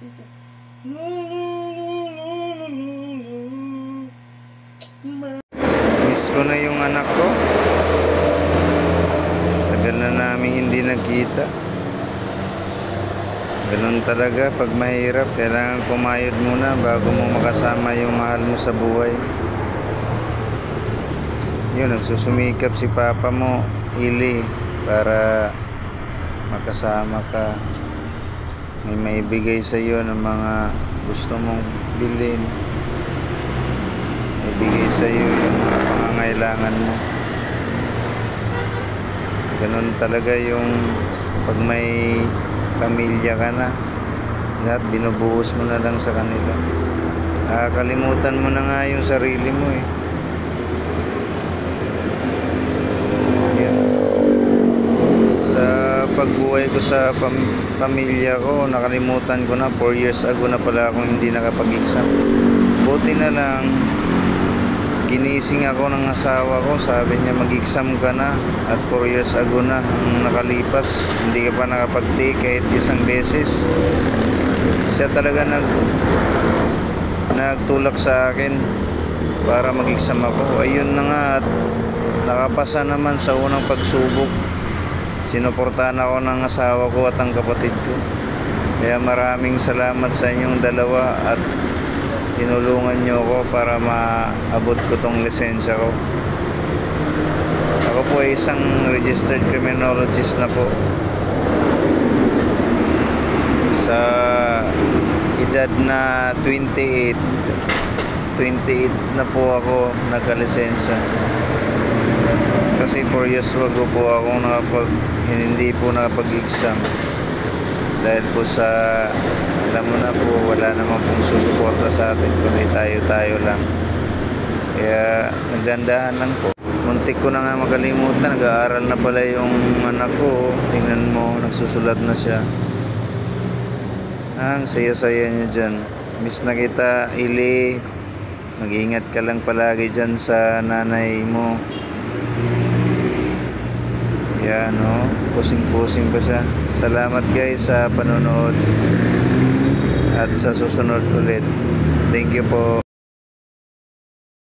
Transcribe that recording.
Miss ko na yung anak ko. Tagal na namin hindi nagkita. Ganun talaga, pag mahirap, kailangan kumayod muna bago mo makasama yung mahal mo sa buhay. Yun, nagsusumikap si papa mo, Ili, para makasama ka. May maibigay sa iyo ng mga gusto mong bilhin. Maibigay sa iyo yung mga pangangailangan mo. Ganun talaga yung pag may pamilya ka na, lahat binubuhos mo na lang sa kanila. Nakakalimutan mo na nga yung sarili mo eh. Yan. Sa pagbuhay ko sa pamilya ko, nakalimutan ko na, 4 years ago na pala akong hindi nakapag-exam. Buti na lang, ginising ako ng asawa ko, sabi niya mag-exam ka na, at 4 years ago na ang nakalipas, hindi ka pa nakapag-take kahit isang beses. Siya talaga nagtulak sa akin para mag-exam ako. Ayun na nga, at nakapasa naman sa unang pagsubok. Sinuportahan ako ng asawa ko at ang kapatid ko. Kaya maraming salamat sa inyong dalawa at tinulungan nyo ako para maabot ko tong lisensya ko. Ako po ay isang registered criminologist na po. Sa edad na 28 na po ako nagkalisensya. Kasi 4 years ago po ako hindi po nakapag-exam. Dahil po sa, alam mo na po, wala naman pong susuporta sa atin, kundi tayo lang. Kaya nagdandahan lang po. Muntik ko na nga makalimutan, nag-aaral na pala yung anak ko. Tingnan mo, nagsusulat na siya. Ang saya-saya niya dyan. Miss na kita, Ili. Mag-iingat ka lang palagi dyan sa nanay mo. Yan, no? Pusing-pusing pa siya. Salamat guys sa panonood. At sa susunod ulit. Thank you po.